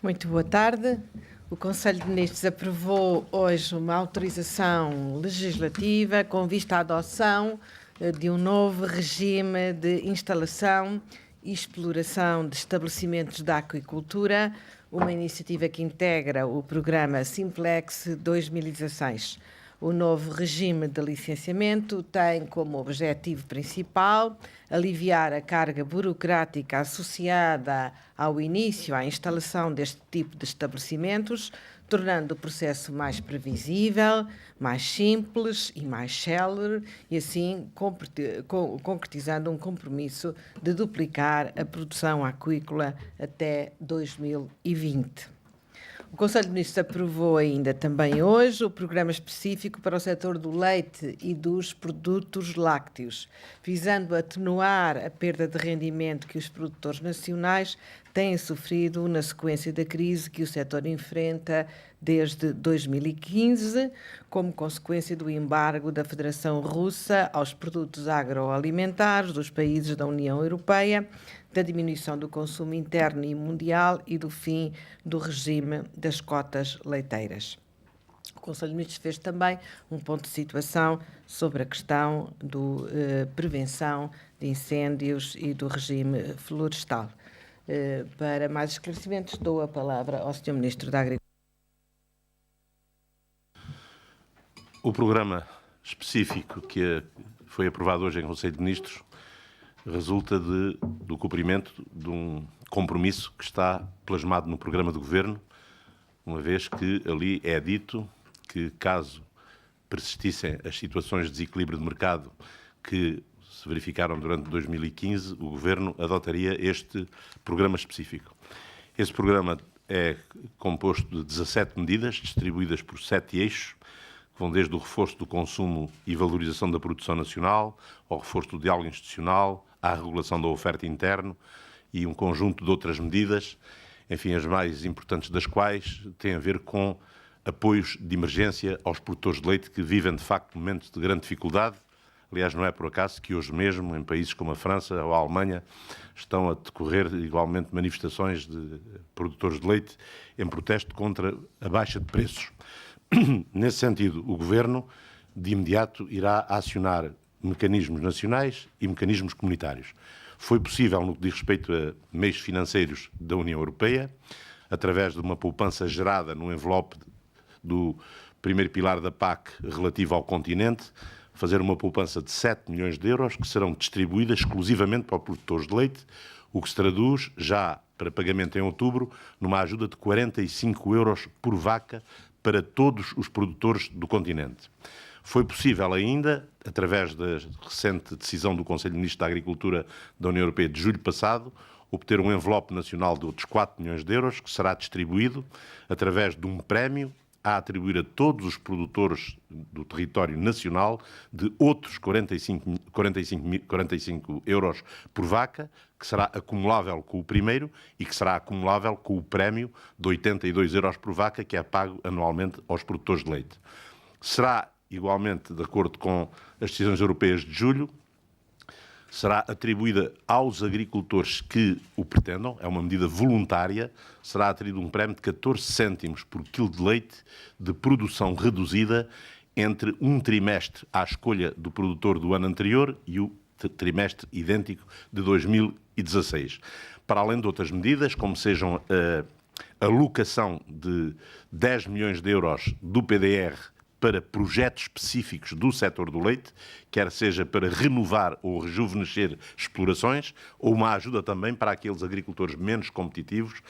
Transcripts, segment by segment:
Muito boa tarde. O Conselho de Ministros aprovou hoje uma autorização legislativa com vista à adoção de um novo regime de instalação e exploração de estabelecimentos da aquicultura, uma iniciativa que integra o programa Simplex 2016. O novo regime de licenciamento tem como objetivo principal aliviar a carga burocrática associada ao início à instalação deste tipo de estabelecimentos, tornando o processo mais previsível, mais simples e mais célere, e assim concretizando um compromisso de duplicar a produção aquícola até 2020. O Conselho de Ministros aprovou ainda também hoje o programa específico para o setor do leite e dos produtos lácteos, visando atenuar a perda de rendimento que os produtores nacionais têm sofrido na sequência da crise que o setor enfrenta desde 2015, como consequência do embargo da Federação Russa aos produtos agroalimentares dos países da União Europeia, da diminuição do consumo interno e mundial e do fim do regime das cotas leiteiras. O Conselho de Ministros fez também um ponto de situação sobre a questão da prevenção de incêndios e do regime florestal. Para mais esclarecimentos, dou a palavra ao Sr. Ministro da Agricultura. O programa específico que foi aprovado hoje em Conselho de Ministros resulta do cumprimento de um compromisso que está plasmado no programa do Governo, uma vez que ali é dito que, caso persistissem as situações de desequilíbrio de mercado que se verificaram durante 2015, o Governo adotaria este programa específico. Esse programa é composto de 17 medidas, distribuídas por 7 eixos, que vão desde o reforço do consumo e valorização da produção nacional, ao reforço do diálogo institucional, à regulação da oferta interna e um conjunto de outras medidas, enfim, as mais importantes das quais têm a ver com apoios de emergência aos produtores de leite que vivem, de facto, momentos de grande dificuldade. Aliás, não é por acaso que hoje mesmo, em países como a França ou a Alemanha, estão a decorrer igualmente manifestações de produtores de leite em protesto contra a baixa de preços. Nesse sentido, o Governo, de imediato, irá acionar mecanismos nacionais e mecanismos comunitários. Foi possível, no que diz respeito a meios financeiros da União Europeia, através de uma poupança gerada no envelope do primeiro pilar da PAC relativo ao continente, fazer uma poupança de 7 milhões de euros que serão distribuídas exclusivamente para os produtores de leite, o que se traduz já para pagamento em outubro numa ajuda de 45 euros por vaca para todos os produtores do continente. Foi possível ainda, através da recente decisão do Conselho de Ministros da Agricultura da União Europeia de julho passado, obter um envelope nacional de outros 4 milhões de euros, que será distribuído através de um prémio a atribuir a todos os produtores do território nacional de outros 45 euros por vaca, que será acumulável com o primeiro e que será acumulável com o prémio de 82 euros por vaca, que é pago anualmente aos produtores de leite. Será, igualmente, de acordo com as decisões europeias de julho, será atribuída aos agricultores que o pretendam, é uma medida voluntária, será atribuído um prémio de 14 cêntimos por quilo de leite de produção reduzida entre um trimestre à escolha do produtor do ano anterior e o trimestre idêntico de 2016. Para além de outras medidas, como sejam a alocação de 10 milhões de euros do PDR para projetos específicos do setor do leite, quer seja para renovar ou rejuvenescer explorações, ou uma ajuda também para aqueles agricultores menos competitivos,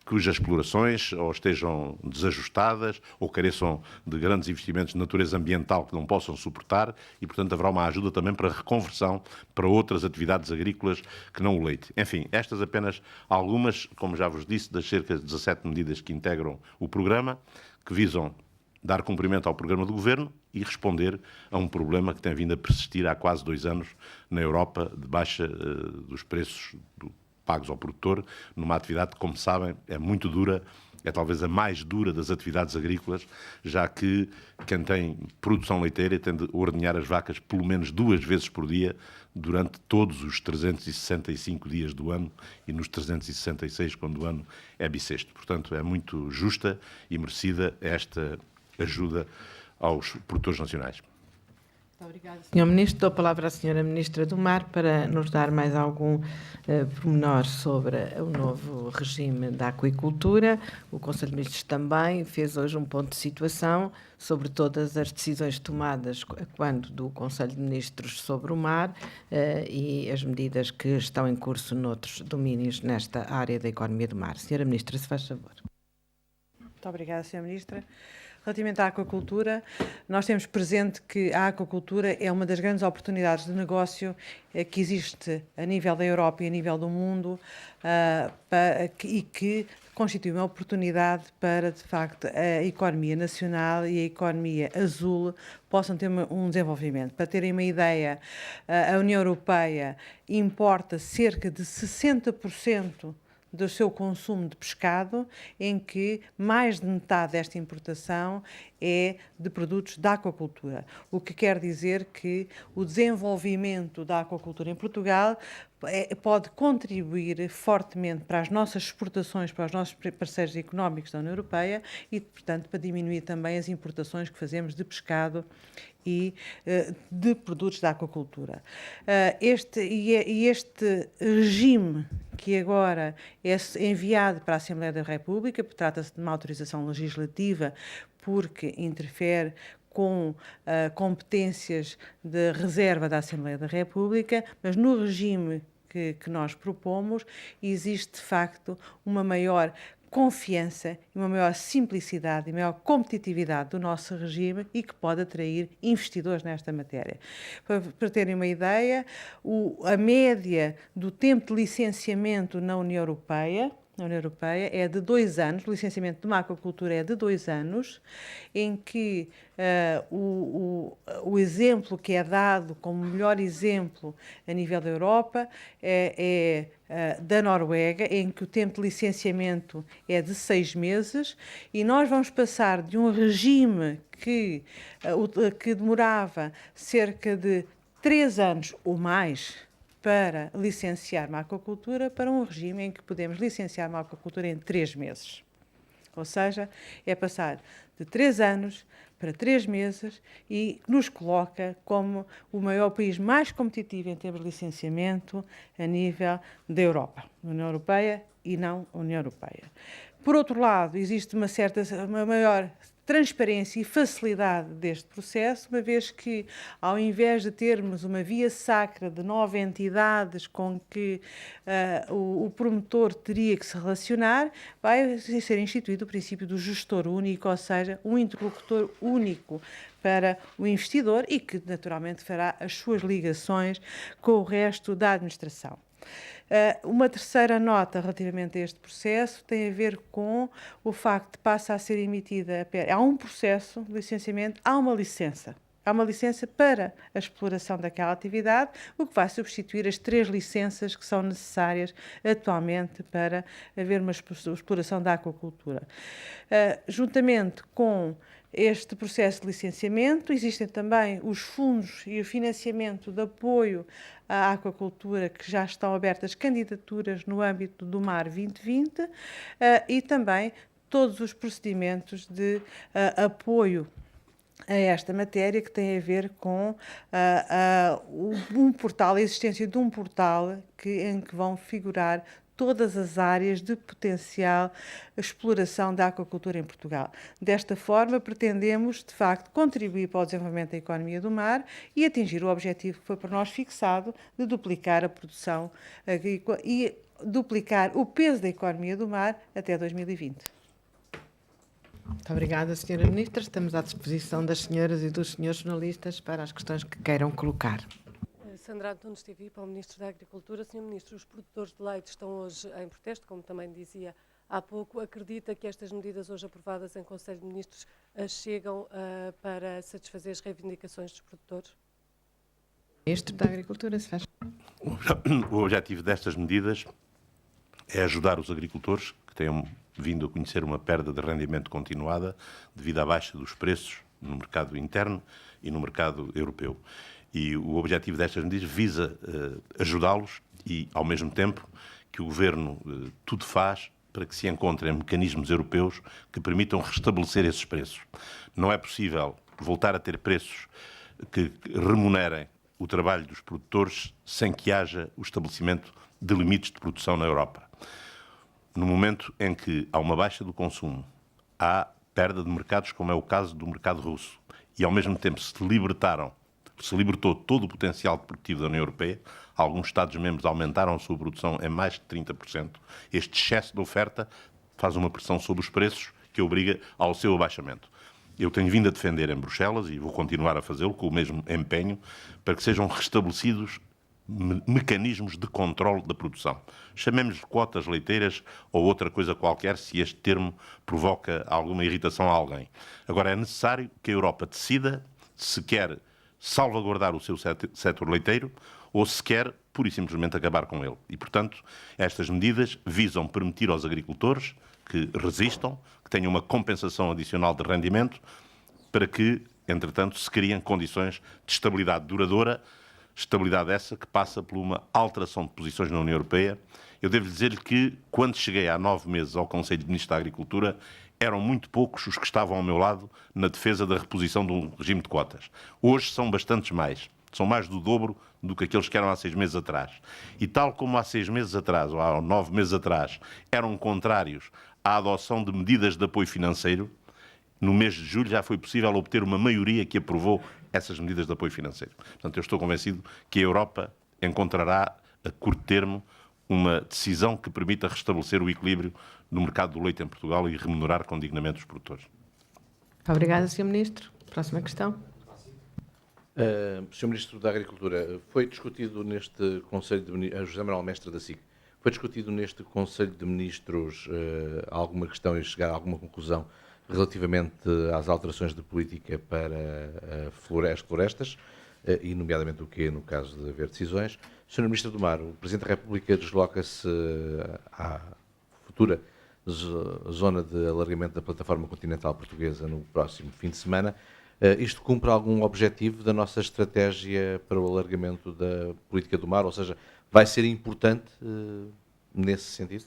cujas explorações ou estejam desajustadas ou careçam de grandes investimentos de natureza ambiental que não possam suportar e, portanto, haverá uma ajuda também para reconversão para outras atividades agrícolas que não o leite. Enfim, estas apenas algumas, como já vos disse, das cerca de 17 medidas que integram o programa, que visam dar cumprimento ao programa do Governo e responder a um problema que tem vindo a persistir há quase 2 anos na Europa, de baixa dos preços pagos ao produtor, numa atividade que, como sabem, é muito dura é talvez a mais dura das atividades agrícolas, já que quem tem produção leiteira tem de ordenhar as vacas pelo menos 2 vezes por dia durante todos os 365 dias do ano e nos 366 quando o ano é bissexto. Portanto, é muito justa e merecida esta ajuda aos produtores nacionais. Muito obrigada, Sr. Ministro. Dou a palavra à Sra. Ministra do Mar para nos dar mais algum pormenor sobre o novo regime da aquicultura. O Conselho de Ministros também fez hoje um ponto de situação sobre todas as decisões tomadas quando do Conselho de Ministros sobre o mar e as medidas que estão em curso noutros domínios nesta área da economia do mar. Sra. Ministra, se faz favor. Muito obrigada, Sra. Ministra. Relativamente à aquacultura, nós temos presente que a aquacultura é uma das grandes oportunidades de negócio que existe a nível da Europa e a nível do mundo e que constitui uma oportunidade para, de facto, a economia nacional e a economia azul possam ter um desenvolvimento. Para terem uma ideia, a União Europeia importa cerca de 60% do seu consumo de pescado, em que mais de metade desta importação é de produtos da aquacultura, o que quer dizer que o desenvolvimento da aquacultura em Portugal pode contribuir fortemente para as nossas exportações, para os nossos parceiros económicos da União Europeia e, portanto, para diminuir também as importações que fazemos de pescado e de produtos da aquacultura. Este regime que agora é enviado para a Assembleia da República, trata-se de uma autorização legislativa porque interfere com competências de reserva da Assembleia da República, mas no regime que nós propomos existe, de facto, uma maior confiança e uma maior simplicidade e maior competitividade do nosso regime e que pode atrair investidores nesta matéria. Para terem uma ideia, a média do tempo de licenciamento na União Europeia é de 2 anos, o licenciamento de uma aquacultura é de 2 anos, em que o exemplo que é dado como melhor exemplo a nível da Europa é da Noruega, em que o tempo de licenciamento é de 6 meses, e nós vamos passar de um regime que demorava cerca de 3 anos ou mais para licenciar uma aquacultura para um regime em que podemos licenciar uma aquacultura em 3 meses. Ou seja, é passar de 3 anos para 3 meses e nos coloca como o maior país mais competitivo em termos de licenciamento a nível da Europa, União Europeia e não União Europeia. Por outro lado, existe uma maior transparência e facilidade deste processo, uma vez que, ao invés de termos uma via sacra de 9 entidades com que o promotor teria que se relacionar, vai ser instituído o princípio do gestor único, ou seja, um interlocutor único para o investidor e que, naturalmente, fará as suas ligações com o resto da administração. Uma terceira nota relativamente a este processo tem a ver com o facto de passa a ser emitida, há um processo de licenciamento, há uma licença. Há uma licença para a exploração daquela atividade, o que vai substituir as 3 licenças que são necessárias atualmente para haver uma exploração da aquacultura. Juntamente com este processo de licenciamento, existem também os fundos e o financiamento de apoio à aquacultura, que já estão abertas candidaturas no âmbito do MAR 2020 e também todos os procedimentos de apoio a esta matéria, que tem a ver com um portal, a existência de um portal em que vão figurar todas as áreas de potencial exploração da aquacultura em Portugal. Desta forma, pretendemos, de facto, contribuir para o desenvolvimento da economia do mar e atingir o objetivo que foi por nós fixado de duplicar a produção agrícola e duplicar o peso da economia do mar até 2020. Muito obrigada, Sra. Ministra. Estamos à disposição das senhoras e dos senhores jornalistas para as questões que queiram colocar. Sandra Antunes TV, para o Ministro da Agricultura. Sr. Ministro, os produtores de leite estão hoje em protesto, como também dizia há pouco. Acredita que estas medidas hoje aprovadas em Conselho de Ministros chegam para satisfazer as reivindicações dos produtores? Ministro da Agricultura, se faz. O objetivo destas medidas é ajudar os agricultores que têm vindo a conhecer uma perda de rendimento continuada devido à baixa dos preços no mercado interno e no mercado europeu. E o objetivo destas medidas visa ajudá-los e, ao mesmo tempo, que o Governo tudo faz para que se encontrem mecanismos europeus que permitam restabelecer esses preços. Não é possível voltar a ter preços que remunerem o trabalho dos produtores sem que haja o estabelecimento de limites de produção na Europa. No momento em que há uma baixa do consumo, há perda de mercados, como é o caso do mercado russo, e ao mesmo tempo se libertou todo o potencial produtivo da União Europeia, alguns Estados-membros aumentaram a sua produção em mais de 30%, este excesso de oferta faz uma pressão sobre os preços que obriga ao seu abaixamento. Eu tenho vindo a defender em Bruxelas, e vou continuar a fazê-lo com o mesmo empenho, para que sejam restabelecidos mecanismos de controle da produção. Chamemos-lhe quotas leiteiras ou outra coisa qualquer, se este termo provoca alguma irritação a alguém. Agora, é necessário que a Europa decida se quer salvaguardar o seu setor leiteiro ou se quer, pura e simplesmente, acabar com ele. E, portanto, estas medidas visam permitir aos agricultores que resistam, que tenham uma compensação adicional de rendimento, para que, entretanto, se criem condições de estabilidade duradoura, estabilidade essa que passa por uma alteração de posições na União Europeia. Eu devo dizer-lhe que, quando cheguei há 9 meses ao Conselho de Ministros da Agricultura, eram muito poucos os que estavam ao meu lado na defesa da reposição de um regime de quotas. Hoje são bastantes mais. São mais do dobro do que aqueles que eram há 6 meses atrás. E tal como há 6 meses atrás, ou há 9 meses atrás, eram contrários à adoção de medidas de apoio financeiro, no mês de julho já foi possível obter uma maioria que aprovou essas medidas de apoio financeiro. Portanto, eu estou convencido que a Europa encontrará, a curto termo, uma decisão que permita restabelecer o equilíbrio no mercado do leite em Portugal e remunerar com dignamente os produtores. Obrigada, Sr. Ministro. Próxima questão. Sr. Ministro da Agricultura, foi discutido neste Conselho de Ministros, José Manuel Mestre da SIC, foi discutido neste Conselho de Ministros alguma questão e chegar a alguma conclusão relativamente às alterações de política para as florestas, e nomeadamente o que no caso de haver decisões. Sr. Ministro do Mar, o Presidente da República desloca-se à futura zona de alargamento da plataforma continental portuguesa no próximo fim de semana. Isto cumpre algum objetivo da nossa estratégia para o alargamento da política do mar? Ou seja, vai ser importante nesse sentido?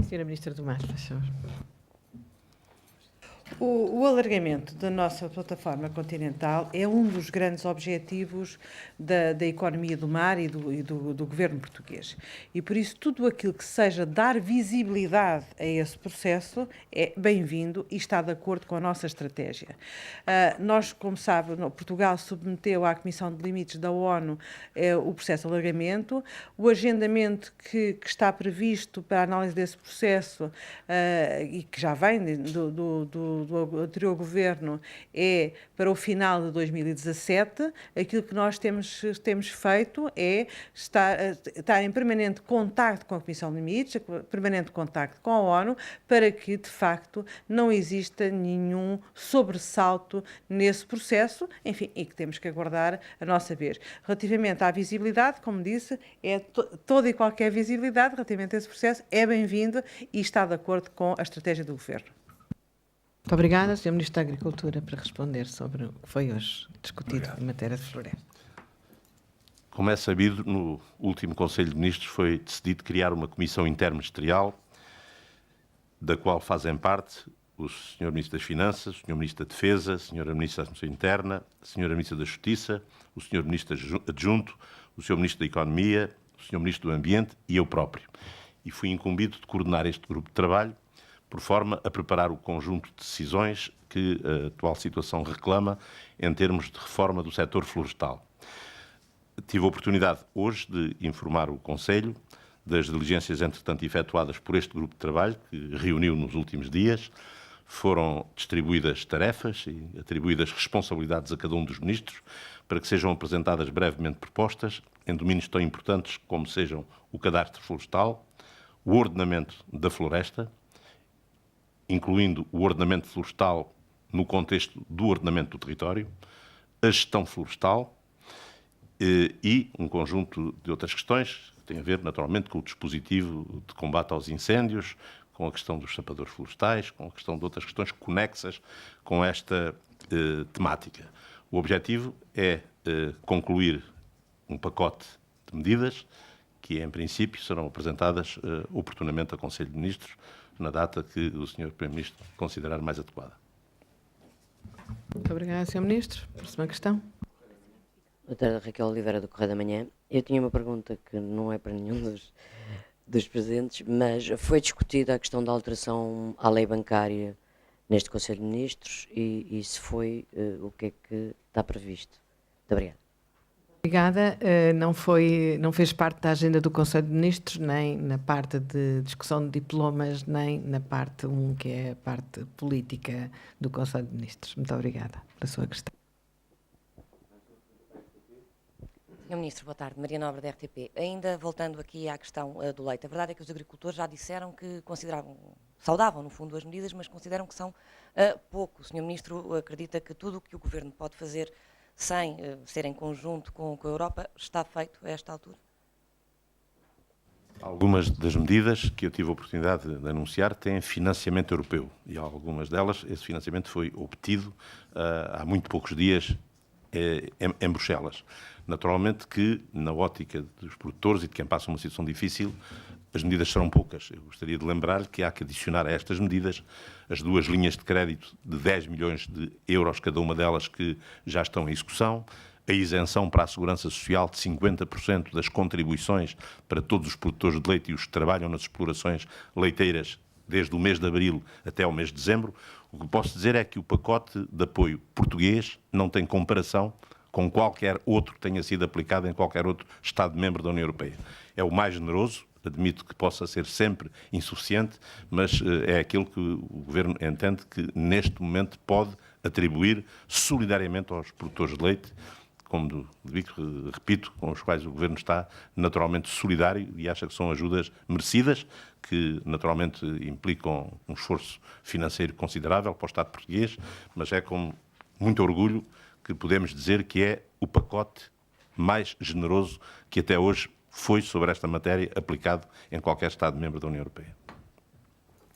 Sra. Ministra do Mar, por favor. O alargamento da nossa plataforma continental é um dos grandes objetivos da economia do mar e do governo português. E por isso tudo aquilo que seja dar visibilidade a esse processo é bem-vindo e está de acordo com a nossa estratégia. Nós, como sabe, Portugal submeteu à Comissão de Limites da ONU o processo de alargamento. O agendamento que está previsto para a análise desse processo e que já vem do anterior governo é para o final de 2017. Aquilo que nós temos feito é estar em permanente contacto com a Comissão de Limites, permanente contacto com a ONU, para que, de facto, não exista nenhum sobressalto nesse processo, enfim, e que temos que aguardar a nossa vez. Relativamente à visibilidade, como disse, toda e qualquer visibilidade relativamente a esse processo é bem-vinda e está de acordo com a estratégia do governo. Muito obrigada, Sr. Ministro da Agricultura, para responder sobre o que foi hoje discutido em matéria de floresta. Como é sabido, no último Conselho de Ministros foi decidido criar uma comissão interministerial, da qual fazem parte o Sr. Ministro das Finanças, o Sr. Ministro da Defesa, a Sra. Ministra da Administração Interna, a Sra. Ministra da Justiça, o Sr. Ministro Adjunto, o Sr. Ministro da Economia, o Sr. Ministro do Ambiente e eu próprio. E fui incumbido de coordenar este grupo de trabalho, por forma a preparar o conjunto de decisões que a atual situação reclama em termos de reforma do setor florestal. Tive a oportunidade hoje de informar o Conselho das diligências, entretanto, efetuadas por este grupo de trabalho, que reuniu nos últimos dias. Foram distribuídas tarefas e atribuídas responsabilidades a cada um dos ministros para que sejam apresentadas brevemente propostas em domínios tão importantes como sejam o cadastro florestal, o ordenamento da floresta, incluindo o ordenamento florestal no contexto do ordenamento do território, a gestão florestal e um conjunto de outras questões que têm a ver, naturalmente, com o dispositivo de combate aos incêndios, com a questão dos sapadores florestais, com a questão de outras questões conexas com esta temática. O objetivo é concluir um pacote de medidas que, em princípio, serão apresentadas oportunamente ao Conselho de Ministros na data que o Sr. Primeiro-Ministro considerar mais adequada. Muito obrigada, Sr. Ministro. Próxima questão. Doutora Raquel Oliveira, do Correio da Manhã. Eu tinha uma pergunta que não é para nenhum dos presentes, mas foi discutida a questão da alteração à lei bancária neste Conselho de Ministros e se foi, o que é que está previsto? Muito obrigada. Obrigada. Não fez parte da agenda do Conselho de Ministros, nem na parte de discussão de diplomas, nem na parte 1, que é a parte política do Conselho de Ministros. Muito obrigada pela sua questão. Sr. Ministro, boa tarde. Maria Nobre, da RTP. Ainda voltando aqui à questão do leite, a verdade é que os agricultores já disseram que consideravam, saudavam no fundo as medidas, mas consideram que são pouco. O Sr. Ministro acredita que tudo o que o Governo pode fazer sem ser em conjunto com a Europa está feito a esta altura? Algumas das medidas que eu tive a oportunidade de anunciar têm financiamento europeu e algumas delas, esse financiamento foi obtido há muito poucos dias em Bruxelas. Naturalmente que, na ótica dos produtores e de quem passa uma situação difícil, as medidas serão poucas. Eu gostaria de lembrar que há que adicionar a estas medidas as 2 linhas de crédito de 10 milhões de euros, cada uma delas, que já estão em execução, a isenção para a segurança social de 50% das contribuições para todos os produtores de leite e os que trabalham nas explorações leiteiras desde o mês de abril até ao mês de dezembro. O que posso dizer é que o pacote de apoio português não tem comparação com qualquer outro que tenha sido aplicado em qualquer outro Estado-membro da União Europeia. É o mais generoso, admito que possa ser sempre insuficiente, mas é aquilo que o Governo entende que neste momento pode atribuir solidariamente aos produtores de leite, como repito, com os quais o Governo está naturalmente solidário e acha que são ajudas merecidas, que naturalmente implicam um esforço financeiro considerável para o Estado português, mas é com muito orgulho que podemos dizer que é o pacote mais generoso que até hoje foi sobre esta matéria aplicado em qualquer Estado-membro da União Europeia.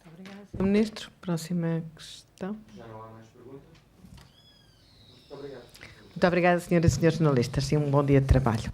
Obrigada, Sr. Ministro. Próxima questão. Já não há mais perguntas? Muito obrigado. Muito obrigada, senhoras e senhores jornalistas, e um bom dia de trabalho.